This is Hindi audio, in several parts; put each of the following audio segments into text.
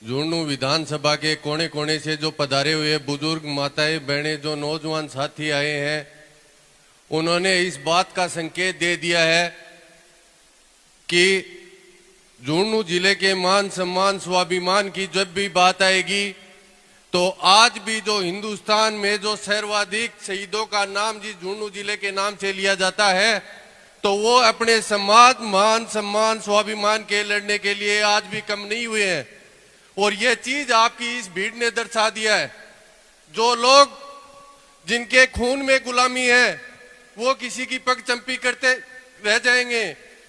झुंझुनू विधानसभा के कोने कोने से जो पधारे हुए बुजुर्ग माताएं बहनें जो नौजवान साथी आए हैं, उन्होंने इस बात का संकेत दे दिया है कि झुंझुनू जिले के मान सम्मान स्वाभिमान की जब भी बात आएगी तो आज भी जो हिंदुस्तान में जो सर्वाधिक शहीदों का नाम जिस झुंझुनू जिले के नाम से लिया जाता है, तो वो अपने समाज मान सम्मान स्वाभिमान के लड़ने के लिए आज भी कम नहीं हुए हैं। और ये चीज आपकी इस भीड़ ने दर्शा दिया है। जो लोग जिनके खून में गुलामी है वो किसी की पगचंपी करते रह जाएंगे।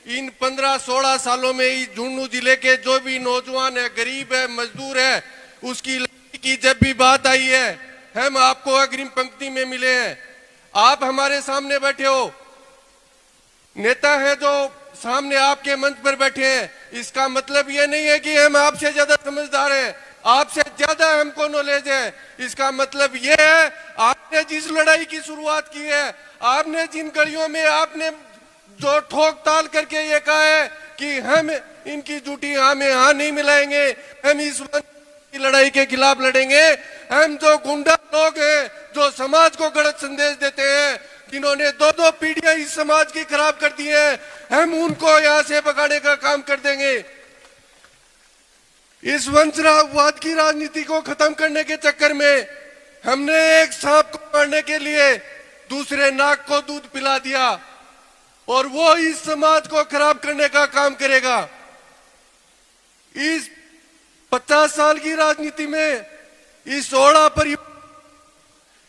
इन 15-16 सालों में इस झुंझुनू जिले के जो भी नौजवान है, गरीब है, मजदूर है, उसकी लड़ाई की जब भी बात आई है, हम आपको अग्रिम पंक्ति में मिले हैं। आप हमारे सामने बैठे हो, नेता है जो सामने आपके मंच पर बैठे हैं। इसका मतलब ये नहीं है कि हम आपसे ज्यादा समझदार हैं, आपसे ज्यादा हमको नॉलेज है। इसका मतलब ये है आपने जिस लड़ाई की शुरुआत की है, आपने जिन गलियों में आपने जो ठोक ताल करके ये कहा है कि हम इनकी झूठी हाँ में हाँ नहीं मिलाएंगे, हम इस की लड़ाई के खिलाफ लड़ेंगे। हम जो गुंडा लोग हैं जो समाज को गलत संदेश देते हैं, जिन्होंने 2-2 पीढ़ियां इस समाज की खराब कर दी है, हम उनको यहां से भगाने का काम कर देंगे। इस वंशवाद की राजनीति को खत्म करने के चक्कर में हमने एक सांप को मारने के लिए दूसरे नाक को दूध पिला दिया और वो इस समाज को खराब करने का काम करेगा। इस 50 साल की राजनीति में इस ओड़ा पर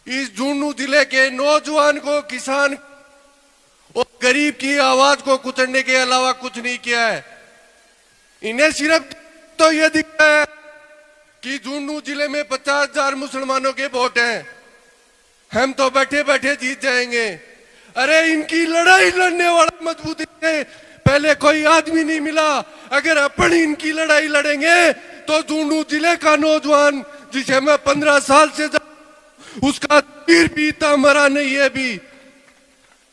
इस झुंझुनू जिले के नौजवान को, किसान और गरीब की आवाज को कुचलने के अलावा कुछ नहीं किया है। इन्हें सिर्फ तो यह दिखता है कि झुंझुनू जिले में 50,000 मुसलमानों के वोट हैं, हम तो बैठे बैठे जीत जाएंगे। अरे इनकी लड़ाई लड़ने वाला मजबूती से पहले कोई आदमी नहीं मिला। अगर अपन इनकी लड़ाई लड़ेंगे तो झुंझुनू जिले का नौजवान, जिसे मैं 15 साल से उसका तीर भी इतना मरा नहीं है भी,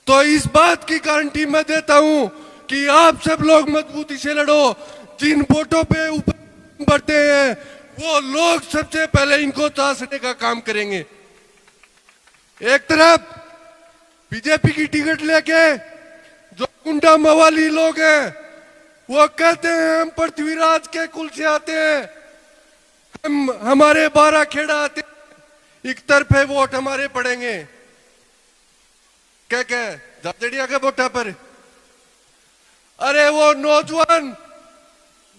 तो इस बात की गारंटी मैं देता हूं कि आप सब लोग मजबूती से लड़ो। जिन वोटों पे ऊपर बढ़ते हैं वो लोग सबसे पहले इनको चासने का काम करेंगे। एक तरफ बीजेपी की टिकट लेके जो गुंडा मवाली लोग हैं वो कहते हैं हम पृथ्वीराज के कुल से आते हैं, हम हमारे 12 खेड़ा आते हैं, एक तरफे वोट हमारे पड़ेंगे। क्या क्या जड़िया के वोटा पर? अरे वो नौजवान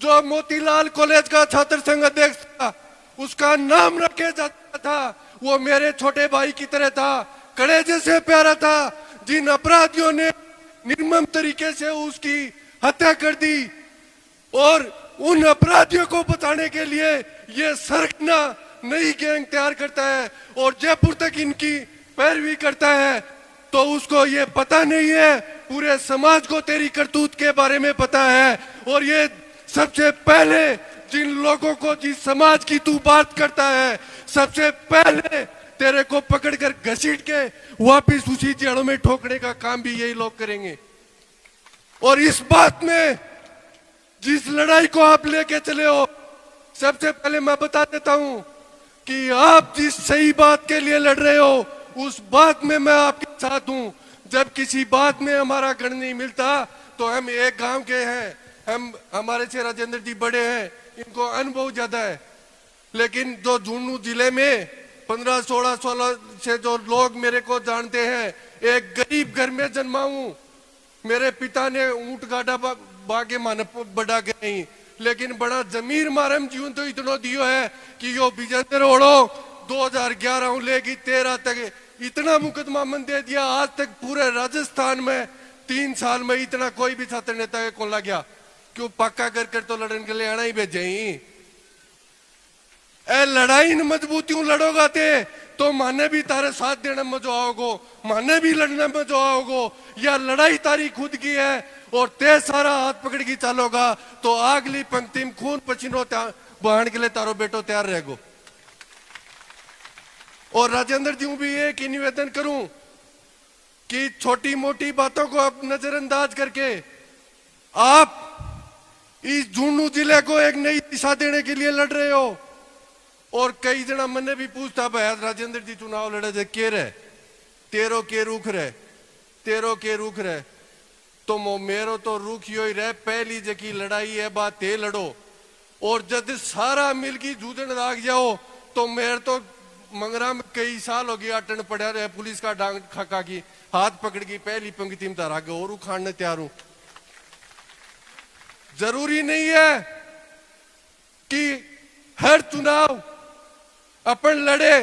जो मोतीलाल कॉलेज का छात्र संघ अध्यक्ष था, उसका नाम रखे जाता था, वो मेरे छोटे भाई की तरह था, कड़े जैसे प्यारा था। जिन अपराधियों ने निर्मम तरीके से उसकी हत्या कर दी और उन अपराधियों को बचाने के लिए ये सरकना नई गैंग तैयार करता है और जयपुर तक इनकी पैरवी करता है, तो उसको ये पता नहीं है पूरे समाज को तेरी करतूत के बारे में पता है। और ये सबसे पहले जिन लोगों को, जिस समाज की तू बात करता है, सबसे पहले तेरे को पकड़कर घसीट के वापिस उसी जड़ों में ठोकने का काम भी यही लोग करेंगे। और इस बात में जिस लड़ाई को आप लेके चले हो, सबसे पहले मैं बता देता हूं कि आप जिस सही बात के लिए लड़ रहे हो उस बात में मैं आपके साथ हूं। जब किसी बात में हमारा गण नहीं मिलता तो हम एक गांव के हैं, हम हमारे से राजेंद्र जी बड़े हैं, इनको अनुभव ज्यादा है। लेकिन जो झुंझुनू जिले में 15-16 साल से जो लोग मेरे को जानते हैं, एक गरीब घर में जन्मा हूं। मेरे पिता ने ऊंट गाड़ा बागे मान बड़ा के नहीं, लेकिन बड़ा जमीर मारम जीवन तो इतना दियो है कि यो विजेंद्र ओढ़ो 2011 लेगी 13 तक इतना मुकदमा मन दे दिया। आज तक पूरे राजस्थान में 3 साल में इतना कोई भी छात्र नेता के कौन लग गया। क्यों पक्का कर तो लड़ने के लिए आना ही भेजे ही। ए लड़ाई न मजबूतियों लड़ोगा ते तो माने भी तारे साथ देने में जो आओगो, माने भी लड़ने में जो आओगो, या लड़ाई तारी खुद की है और ते सारा हाथ पकड़ के चलोगा तो अगली पंक्ति में खून पसीनो बहान के लिए तारो बेटो तैयार रहेगो। और राजेंद्र जी भी एक ही निवेदन करूं कि छोटी मोटी बातों को आप नजरअंदाज करके आप इस झुंझुनू जिले को एक नई दिशा देने के लिए लड़ रहे हो। और कई जना मैंने भी पूछता भाई राजेंद्र जी चुनाव लड़े थे के रहे तेरो के रुख रहे तेरो के रुख रहे तो मेरो तो रुख यो ही रहे पहली जकी लड़ाई है बात ते लड़ो और जब सारा मिलकी जूझन लाग जाओ तो मेरे तो मंगरा में कई साल हो गया अटन पड़ा रहे पुलिस का डांग खका की हाथ पकड़ की पहली पंक्ति में तारा के और उखाड़ने तैयार हूं। जरूरी नहीं है कि हर चुनाव अपन लड़े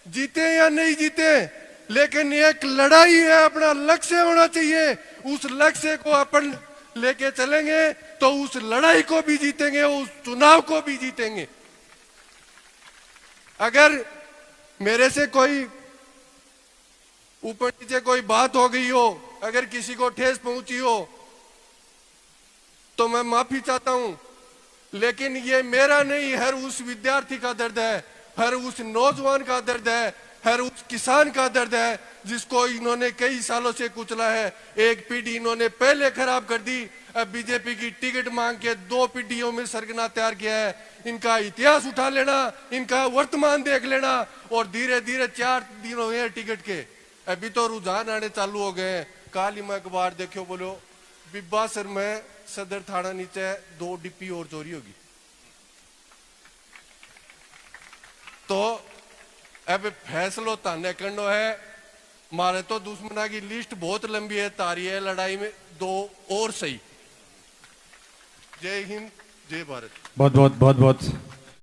जीते या नहीं जीते, लेकिन एक लड़ाई है, अपना लक्ष्य होना चाहिए। उस लक्ष्य को अपन लेके चलेंगे तो उस लड़ाई को भी जीतेंगे, उस चुनाव को भी जीतेंगे। अगर मेरे से कोई ऊपर नीचे कोई बात हो गई हो, अगर किसी को ठेस पहुंची हो तो मैं माफी चाहता हूं, लेकिन ये मेरा नहीं, हर उस विद्यार्थी का दर्द है, हर उस नौजवान का दर्द है, हर उस किसान का दर्द है जिसको इन्होंने कई सालों से कुचला है। एक पीढ़ी इन्होंने पहले खराब कर दी, अब बीजेपी की टिकट मांग के 2 पीढ़ियों में सरगना तैयार किया है। इनका इतिहास उठा लेना, इनका वर्तमान देख लेना और धीरे धीरे 4 दिन हुए हैं टिकट के, अभी तो रुझान आने चालू हो गए हैं। काल ही मैं अखबार देखो बोलो बिब्बा सर में सदर थाना नीचे 2 डिप्पी और चोरी होगी। तो अब फैसलो ताने करनो है। मारे तो दुश्मना की लिस्ट बहुत लंबी है, तारी है लड़ाई में 2 और सही। जय हिंद, जय भारत। बहुत बहुत बहुत बहुत